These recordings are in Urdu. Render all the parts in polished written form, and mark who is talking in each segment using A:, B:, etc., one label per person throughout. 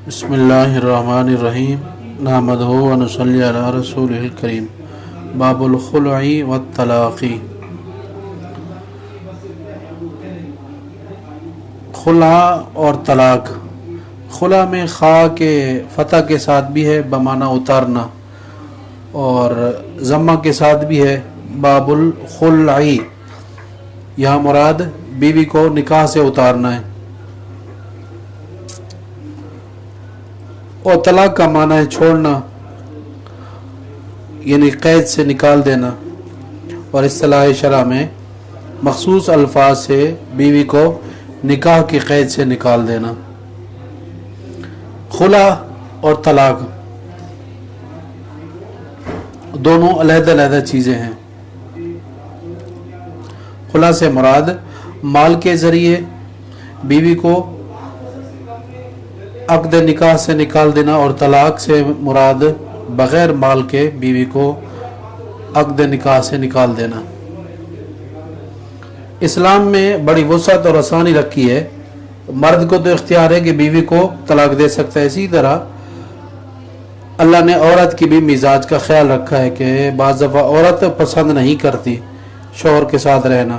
A: بسم اللہ الرحمن الرحیم نحمدہ و نصلی علی رسولہ الکریم باب الخلع والطلاق۔ خلع اور طلاق، خلع میں خا کے فتح کے ساتھ بھی ہے بمعنی اتارنا، اور ضمہ کے ساتھ بھی ہے باب الخلع، یہاں مراد بیوی کو نکاح سے اتارنا ہے۔ اور طلاق کا معنی ہے چھوڑنا، یعنی قید سے نکال دینا، اور اصطلاح شرع میں مخصوص الفاظ سے بیوی کو نکاح کی قید سے نکال دینا۔ خلع اور طلاق دونوں علیحدہ علیحدہ چیزیں ہیں۔ خلع سے مراد مال کے ذریعے بیوی کو عقد نکاح سے نکال دینا، اور طلاق سے مراد بغیر مال کے بیوی کو عقد نکاح سے نکال دینا۔ اسلام میں بڑی وسعت اور آسانی رکھی ہے، مرد کو تو اختیار ہے کہ بیوی کو طلاق دے سکتا ہے، اسی طرح اللہ نے عورت کی بھی مزاج کا خیال رکھا ہے کہ بعض دفعہ عورت پسند نہیں کرتی شوہر کے ساتھ رہنا،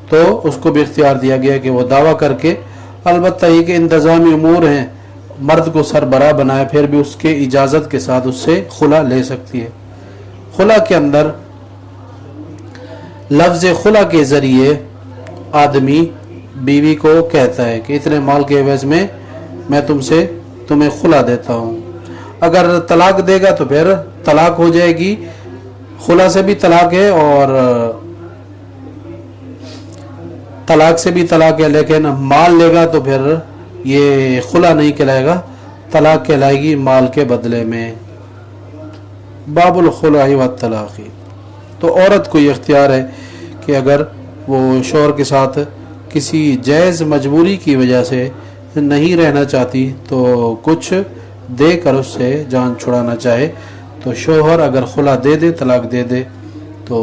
A: تو اس کو بھی اختیار دیا گیا کہ وہ دعویٰ کر کے، البتہ یہ کہ انتظامی امور ہیں، مرد کو سربراہ بنائے پھر بھی اس کے اجازت کے ساتھ اس سے خلع لے سکتی ہے۔ خلع کے اندر لفظ خلع کے ذریعے آدمی بیوی کو کہتا ہے کہ اتنے مال کے عوض میں میں تمہیں خلع دیتا ہوں۔ اگر طلاق دے گا تو پھر طلاق ہو جائے گی، خلع سے بھی طلاق ہے اور طلاق سے بھی طلاق ہے، لیکن مال لے گا تو پھر یہ خلع نہیں کہلائے گا، طلاق کہلائے گی مال کے بدلے میں۔ باب الخلع والطلاق، تو عورت کو یہ اختیار ہے کہ اگر وہ شوہر کے ساتھ کسی جائز مجبوری کی وجہ سے نہیں رہنا چاہتی تو کچھ دے کر اس سے جان چھڑانا چاہے تو شوہر اگر خلع دے دے، طلاق دے دے، تو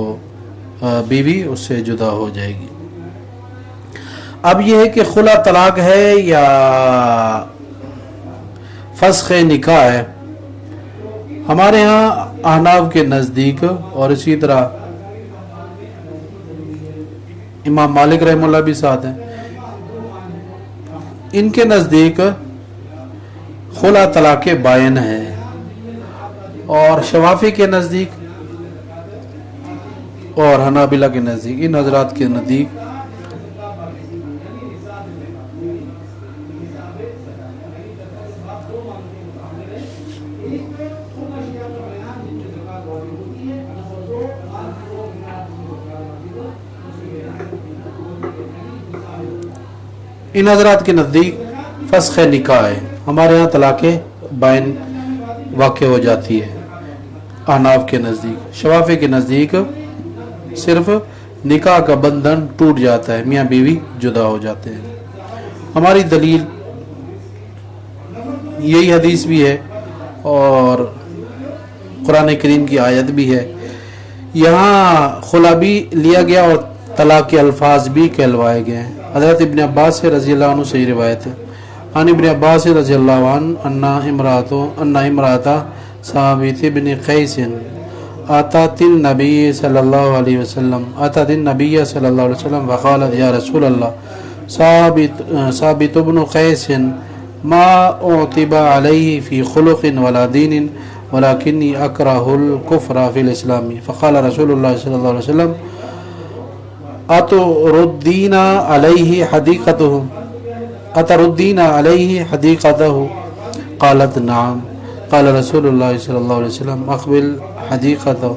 A: بیوی اس سے جدا ہو جائے گی۔ اب یہ ہے کہ خلع طلاق ہے یا فسخ نکاح ہے۔ ہمارے ہاں احناف کے نزدیک اور اسی طرح امام مالک رحمہ اللہ بھی ساتھ ہیں، ان کے نزدیک خلع طلاق بائن ہے، اور شوافی کے نزدیک اور حنابلہ کے نزدیک، ان حضرات کے نزدیک ان حضرات کے نزدیک فسخ نکاح ہے۔ ہمارے ہاں طلاق بائن واقع ہو جاتی ہے احناف کے نزدیک، شوافی کے نزدیک صرف نکاح کا بندھن ٹوٹ جاتا ہے، میاں بیوی جدا ہو جاتے ہیں۔ ہماری دلیل یہی حدیث بھی ہے اور قرآن کریم کی آیت بھی ہے، یہاں خلع بھی لیا گیا اور طلاق کے الفاظ بھی کہلوائے گئے ہیں۔ حضرت ابن عباس رضی اللہ عنہ سے یہ روایت ہے، عن ابن عباس رضی اللہ عنہ ان امرأۃ ثابت بن قیس اتت النبی صلی اللہ علیہ وسلم وقالت یا رسول اللہ ثابت بن قیس ما اعتب علیہ فی خلق ولا دین ولکنی اکرہ الکفر فی الاسلام، فقال رسول اللہ صلی اللہ علیہ وسلم اتردین علیہ حدیقتہ قالت نعم، قال رسول اللہ صلی اللہ علیہ وسلم اقبل حدیقتہ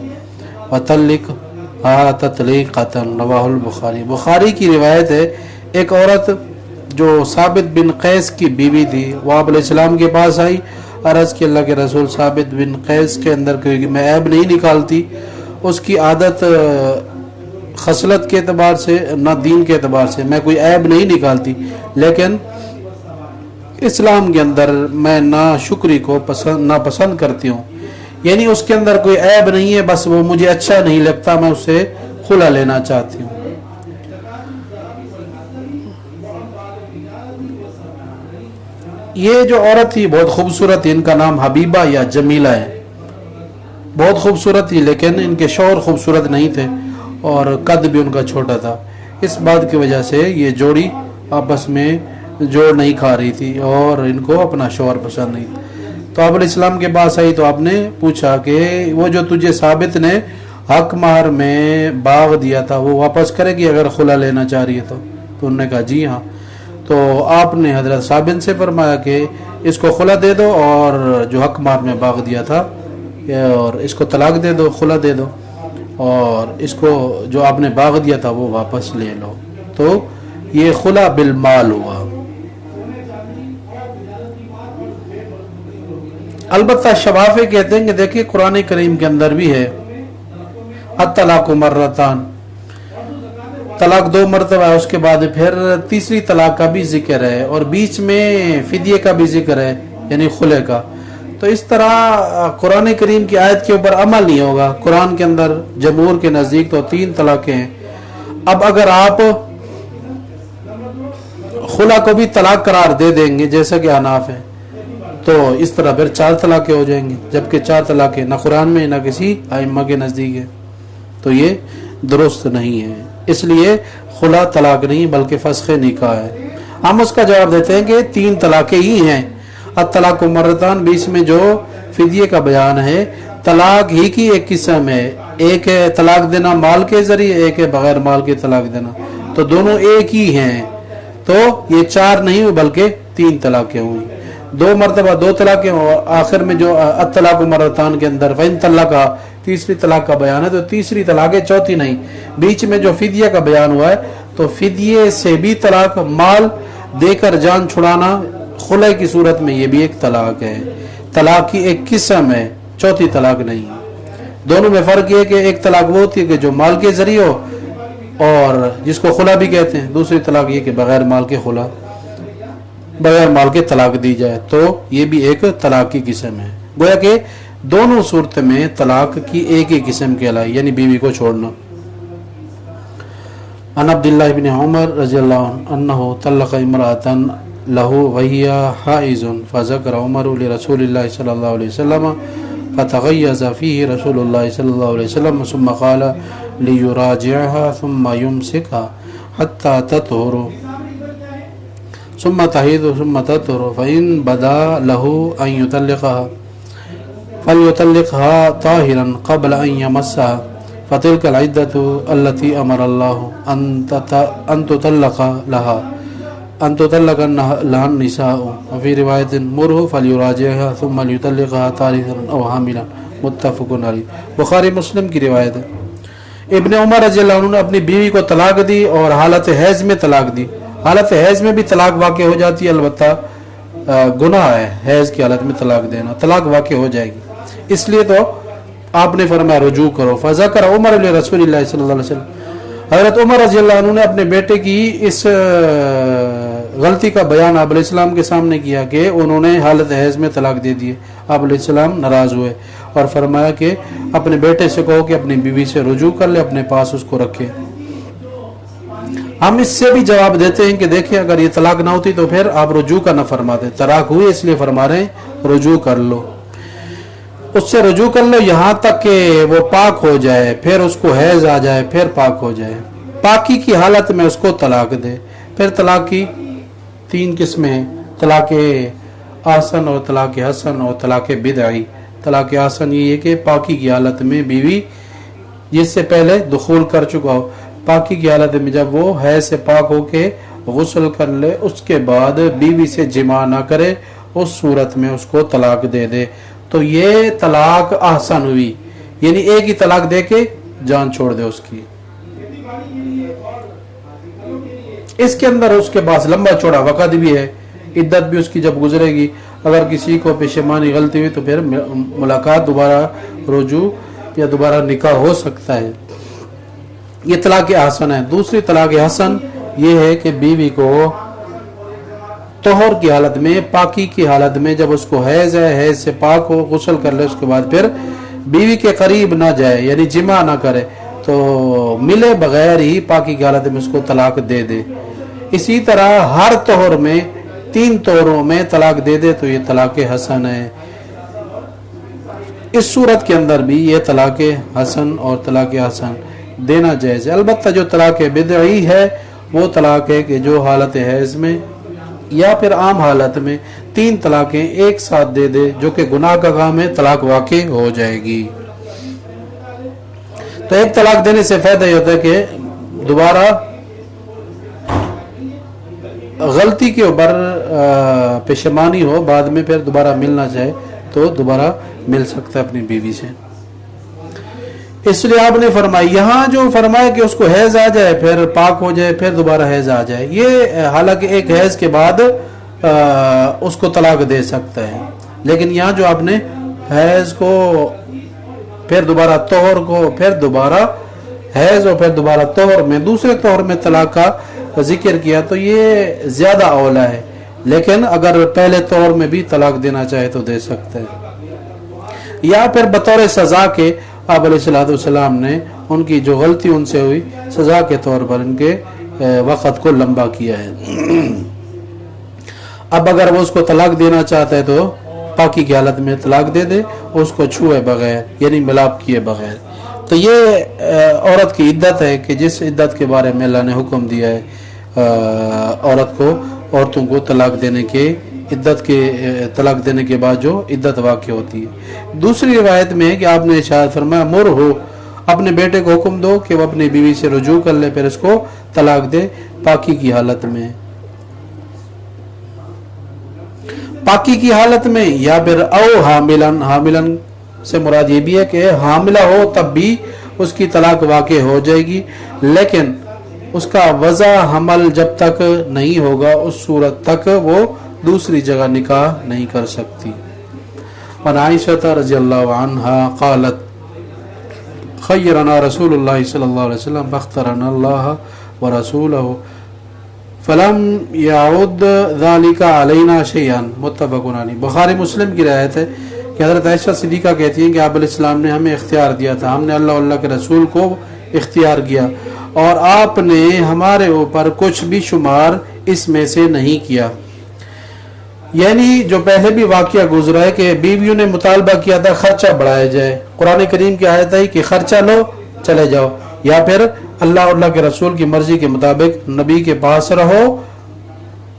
A: وطلق تطلیقۃ، رواہ البخاری۔ بخاری کی روایت ہے، ایک عورت جو ثابت بن قیس کی بیوی تھی وہ آپ علیہ السلام کے پاس آئی، عرض کہ اللہ کے رسول ثابت بن قیس کے اندر کوئی میں عیب نہیں نکالتی، اس کی عادت خصلت کے اعتبار سے نہ دین کے اعتبار سے میں کوئی عیب نہیں نکالتی، لیکن اسلام کے اندر میں ناشکری کو ناپسند کرتی ہوں، یعنی اس کے اندر کوئی عیب نہیں ہے، بس وہ مجھے اچھا نہیں لگتا، میں اس سے خلع لینا چاہتی ہوں۔ یہ جو عورت تھی بہت خوبصورت تھی، ان کا نام حبیبہ یا جمیلہ ہے، بہت خوبصورت تھی، لیکن ان کے شوہر خوبصورت نہیں تھے اور قد بھی ان کا چھوٹا تھا۔ اس بات کی وجہ سے یہ جوڑی آپس میں جوڑ نہیں کھا رہی تھی اور ان کو اپنا شوہر پسند نہیں تھا۔ تو آپ علیہ السلام کے پاس آئی تو آپ نے پوچھا کہ وہ جو تجھے ثابت نے حق مہر میں باغ دیا تھا وہ واپس کرے گی اگر خلا لینا چاہ رہی ہے تو انہوں نے کہا جی ہاں۔ تو آپ نے حضرت ثابت سے فرمایا کہ اس کو خلا دے دو اور جو حق مہر میں باغ دیا تھا اور اس کو طلاق دے دو، خلا دے دو، اور اس کو جو آپ نے باغ دیا تھا وہ واپس لے لو۔ تو یہ خلا بالمال ہوا۔ البتہ شفافی کہتے ہیں کہ دیکھیں قرآن کریم کے اندر بھی ہے الطلاق مرتان، طلاق 2 مرتبہ ہے، اس کے بعد پھر تیسری طلاق کا بھی ذکر ہے اور بیچ میں فدیے کا بھی ذکر ہے یعنی خلے کا۔ تو اس طرح قرآن کریم کی آیت کے اوپر عمل نہیں ہوگا۔ قرآن کے اندر جمہور کے نزدیک تو 3 طلاقیں ہیں۔ اب اگر آپ خلا کو بھی طلاق قرار دے دیں گے جیسا کہ حناف ہے تو اس طرح پھر 4 طلاقیں ہو جائیں گی، جبکہ 4 طلاقیں نہ قرآن میں نہ کسی ائمہ کے نزدیک ہے، تو یہ درست نہیں ہے۔ اس لیے خلا طلاق نہیں بلکہ فسخ نکاح ہے۔ ہم اس کا جواب دیتے ہیں کہ 3 طلاقیں ہی ہیں۔ الطلاق مرتان، بیچ میں جو فدیے کا بیان ہے، طلاق ہی کی ایک قسم ہے، ایک ہے طلاق دینا مال کے ذریعے، ایک ہے بغیر مال کے طلاق دینا، تو دونوں ایک ہی ہیں۔ تو یہ 4 نہیں ہوئی بلکہ 3 طلاقیں ہوئی، 2 مرتبہ 2 طلاقیں، اور آخر میں جو الطلاق مرتان کے اندر فإن طلقا تیسری طلاق کا بیان ہے، تو تیسری طلاق ہے، چوتھی نہیں۔ بیچ میں جو فدیہ کا بیان ہوا ہے تو فدیے سے بھی طلاق، مال دے کر جان چھڑانا خلع کی صورت میں یہ بھی ایک طلاق ہے، طلاق کی ایک قسم ہے، چوتھی طلاق نہیں۔ دونوں میں فرق یہ ہے کہ ایک طلاق وہ ہوتی ہے کہ جو مال کے ذریعے ہو اور جس کو خلع بھی کہتے ہیں، دوسری طلاق یہ کہ بغیر مال کے خلع، بغیر مال کے طلاق دی جائے، تو یہ بھی ایک طلاق کی قسم ہے۔ گویا کہ دونوں صورت میں طلاق کی ایک ہی قسم کہلائی، یعنی بیوی کو چھوڑنا۔ عن عبداللہ بن عمر رضی اللہ عنہ انہ طلق امرأة له وهي حائض فذكر عمر لرسول الله صلى الله عليه وسلم فتغيظ فيه رسول الله صلى الله عليه وسلم ثم قال ليراجعها ثم يمسكها حتى تطهر ثم تحيض ثم تطهر فإن بدا له أن يطلقها فليطلقها طاهرا قبل أن يمسها فتلك العدة التي أمر الله أن تطلق لها النساء وفي روایت مرہ فلیراجعها ثم لیطلقها طاہرا او حاملا متفق علیہ۔ بخاری مسلم کی روایت ہے۔ ابن عمر رضی اللہ عنہ نے اپنی بیوی کو طلاق دی اور حالت حیض میں طلاق دی۔ حالت حیض میں بھی طلاق واقع ہو جاتی ہے، البتہ گناہ ہے حیض کی حالت میں طلاق دینا، طلاق واقع ہو جائے گی، اس لیے تو آپ نے فرمایا رجوع کرو۔ فذکر عمر علیہ رسول اللہ صلی اللہ علیہ وسلم، حضرت عمر رضی اللہ عنہ نے اپنے بیٹے کی اس غلطی کا بیان آپ علیہ السلام کے سامنے کیا کہ انہوں نے حالت حیض میں طلاق دے دی۔ آپ علیہ السلام ناراض ہوئے اور فرمایا کہ اپنے بیٹے سے کہو کہ اپنی بیوی سے رجوع کر لے، اپنے پاس اس کو رکھے۔ ہم اس سے بھی جواب دیتے ہیں کہ دیکھیں اگر یہ طلاق نہ ہوتی تو پھر آپ رجوع کا نہ فرماتے، طلاق ہوئی اس لیے فرما رہے ہیں رجوع کر لو، اس سے رجوع کر لو یہاں تک کہ وہ پاک ہو جائے، پھر اس کو حیض آ جائے، پھر پاک ہو جائے، پاکی کی حالت میں اس کو طلاق دے۔ پھر طلاق کی 3 قسمیں ہیں، طلاق احسن اور طلاق حسن اور طلاق بدعی۔ طلاق احسن یہ ہے کہ پاکی کی حالت میں بیوی جس سے پہلے دخول کر چکا ہو، پاکی کی حالت میں جب وہ حیض سے پاک ہو کے غسل کر لے، اس کے بعد بیوی سے جماع نہ کرے، اس صورت میں اس کو طلاق دے دے، تو یہ طلاق احسن ہوئی، یعنی ایک ہی طلاق دے کے جان چھوڑ دے اس کی۔ اس کے اندر اس کے پاس لمبا چوڑا وقت بھی ہے، عدت بھی اس کی جب گزرے گی، اگر کسی کو پشیمانی غلطی ہوئی تو پھر ملاقات، دوبارہ رجوع یا دوبارہ نکاح ہو سکتا ہے۔ یہ طلاق حسن ہے۔ دوسری طلاق حسن یہ ہے کہ بیوی کو طہر کی حالت میں، پاکی کی حالت میں، جب اس کو حیض ہے، حیض سے پاک ہو، غسل کر لے، اس کے بعد پھر بیوی کے قریب نہ جائے، یعنی جماع نہ کرے، تو ملے بغیر ہی پاکی کی حالت میں اس کو طلاق دے دے۔ اسی طرح ہر طہر میں 3 طوروں میں طلاق دے دے تو یہ طلاق حسن ہے۔ اس صورت کے اندر بھی یہ طلاق حسن اور طلاق حسن دینا جائز ہے۔ البتہ جو طلاق بدعی ہے وہ طلاق ہے کہ جو حالت حیض میں یا پھر عام حالت میں 3 طلاقیں ایک ساتھ دے دے، جو کہ گناہ کا کام ہے، طلاق واقع ہو جائے گی۔ تو ایک طلاق دینے سے فائدہ یہ ہوتا ہے کہ دوبارہ غلطی کے اوپر پشیمانی ہو، بعد میں پھر دوبارہ ملنا چاہے تو دوبارہ مل سکتا ہے اپنی بیوی سے۔ اس لیے آپ نے فرمایا، یہاں جو فرمایا کہ اس کو حیض آ جائے پھر پاک ہو جائے پھر دوبارہ حیض آ جائے، یہ حالانکہ ایک حیض کے بعد اس کو طلاق دے سکتا ہے، لیکن یہاں جو آپ نے حیض کو پھر دوبارہ طہر کو پھر دوبارہ حیض اور پھر دوبارہ طہر میں دوسرے طہر میں طلاق کا ذکر کیا تو یہ زیادہ اولا ہے، لیکن اگر پہلے طور میں بھی طلاق دینا چاہے تو دے سکتا ہے، یا پھر بطور سزا کے آپ علیہ السلام نے ان کی جو غلطی ان سے ہوئی سزا کے طور پر ان کے وقت کو لمبا کیا ہے۔ اب اگر وہ اس کو طلاق دینا چاہتا ہے تو پاکی کی حالت میں طلاق دے دے، اس کو چھوئے بغیر یعنی ملاپ کیے بغیر۔ تو یہ عورت کی عدت ہے کہ جس عدت کے بارے میں اللہ نے حکم دیا ہے عورتوں کو طلاق دینے کے طلاق دینے کے بعد جو عدت واقع ہوتی ہے۔ دوسری روایت میں ہے کہ آپ نے ارشاد فرمایا، مر ہو، اپنے بیٹے کو حکم دو کہ وہ اپنی بیوی سے رجوع کر لے، پھر اس کو طلاق دے پاکی کی حالت میں، یا پھر او حاملن سے مراد یہ بھی ہے کہ حاملہ ہو تب بھی اس کی طلاق واقع ہو جائے گی، لیکن اس کا وضع حمل جب تک نہیں ہوگا اس صورت تک وہ دوسری جگہ نکاح نہیں کر سکتی۔ وعن عائشہ رضی اللہ عنہا قالت خیرنا رسول اللہ صلی اللہ علیہ وسلم فاخترنا اللہ ورسولہ فلم یعود ذالک علینا شیئا، متفق علیہ۔ بخاری مسلم کی روایت ہے کہ حضرت عائشہ صدیقہ کہتی ہیں کہ آپ علیہ السلام نے ہمیں اختیار دیا تھا، ہم نے اللہ کے رسول کو اختیار کیا اور آپ نے ہمارے اوپر کچھ بھی شمار اس میں سے نہیں کیا۔ یعنی جو پہلے بھی واقعہ گزرا ہے کہ بیویوں نے مطالبہ کیا تھا خرچہ بڑھایا جائے، قرآن کریم کی آیت ہے کہ خرچہ لو چلے جاؤ، یا پھر اللہ کے رسول کی مرضی کے مطابق نبی کے پاس رہو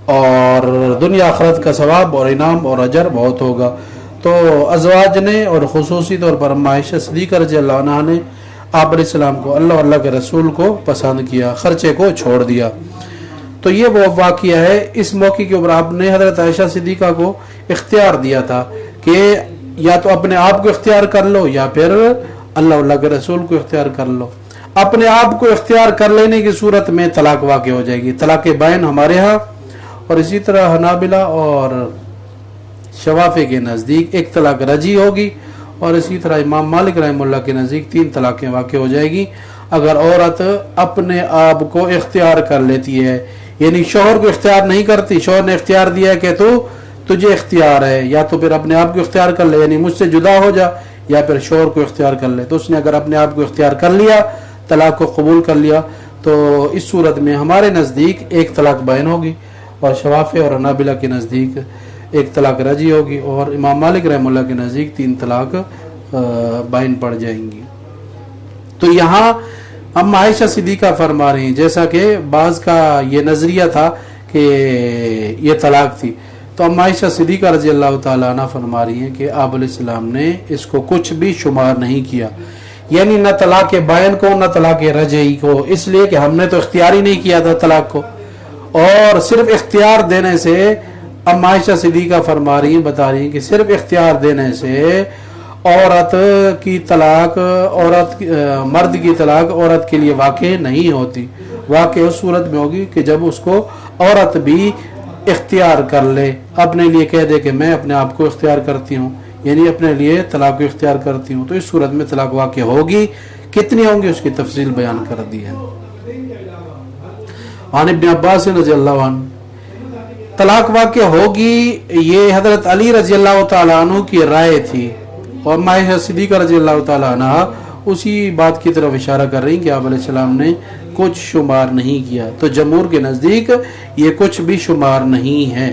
A: اور دنیا آخرت کا ثواب اور انعام اور اجر بہت ہوگا۔ تو ازواج نے اور خصوصی طور پر عائشہ صدیقہ رضی اللہ عنہ نے آپ علیہ السلام کو اللہ کے رسول کو پسند کیا، خرچے کو چھوڑ دیا۔ تو یہ وہ واقعہ ہے، اس موقع کے اوپر آپ نے حضرت عائشہ صدیقہ کو اختیار دیا تھا کہ یا تو اپنے آپ کو اختیار کر لو یا پھر اللہ کے رسول کو اختیار کر لو۔ اپنے آپ کو اختیار کر لینے کی صورت میں طلاق واقع ہو جائے گی، طلاق بائن ہمارے ہاں اور اسی طرح حنابلہ اور شوافی کے نزدیک ایک طلاق رجعی ہوگی، اور اسی طرح امام مالک رحمہ اللہ کے نزدیک 3 طلاقیں واقع ہو جائے گی اگر عورت اپنے آپ کو اختیار کر لیتی ہے، یعنی شوہر کو اختیار نہیں کرتی، شوہر نے اختیار دیا ہے کہ تجھے اختیار ہے، یا تو پھر اپنے آپ کو اختیار کر لے یعنی مجھ سے جدا ہو جا، یا پھر شوہر کو اختیار کر لے۔ تو اس نے اگر اپنے آپ کو اختیار کر لیا، طلاق کو قبول کر لیا، تو اس صورت میں ہمارے نزدیک ایک طلاق بائن ہوگی، اور شوافی اور حنابلہ کے نزدیک ایک طلاق رجعی ہوگی، اور امام مالک رحمہ اللہ کے نزدیک 3 طلاق بائن پڑ جائیں گی۔ تو یہاں ام عائشہ صدیقہ فرما رہی ہیں، جیسا کہ بعض کا یہ نظریہ تھا کہ یہ طلاق تھی، تو ام عائشہ صدیقہ رضی اللہ تعالیٰ عنہ فرما رہی ہیں کہ آپ علیہ السلام نے اس کو کچھ بھی شمار نہیں کیا، یعنی نہ طلاق بائن کو نہ طلاق رجعی کو، اس لیے کہ ہم نے تو اختیار ہی نہیں کیا تھا طلاق کو، اور صرف اختیار دینے سے ام عائشہ صدیقہ فرما رہی ہیں، بتا رہی ہیں کہ صرف اختیار دینے سے عورت کی طلاق مرد کی طلاق عورت کے لیے واقع نہیں ہوتی، واقع اس صورت میں ہوگی کہ جب اس کو عورت بھی اختیار کر لے، اپنے لیے کہہ دے کہ میں اپنے آپ کو اختیار کرتی ہوں، یعنی اپنے لیے طلاق کو اختیار کرتی ہوں، تو اس صورت میں طلاق واقع ہوگی۔ کتنی ہوں گی اس کی تفصیل بیان کر دی ہے۔ عن ابن عباس رضی اللہ عنہ، طلاق واقع ہوگی یہ حضرت علی رضی اللہ تعالیٰ عنہ کی رائے تھی، اور عائشہ صدیقہ رضی اللہ تعالیٰ عنہ اسی بات کی طرف اشارہ کر رہی ہیں کہ آپ علیہ السلام نے کچھ شمار نہیں کیا، تو جمہور کے نزدیک یہ کچھ بھی شمار نہیں ہے،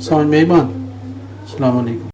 A: سمجھ میں ایمان. السلام علیکم.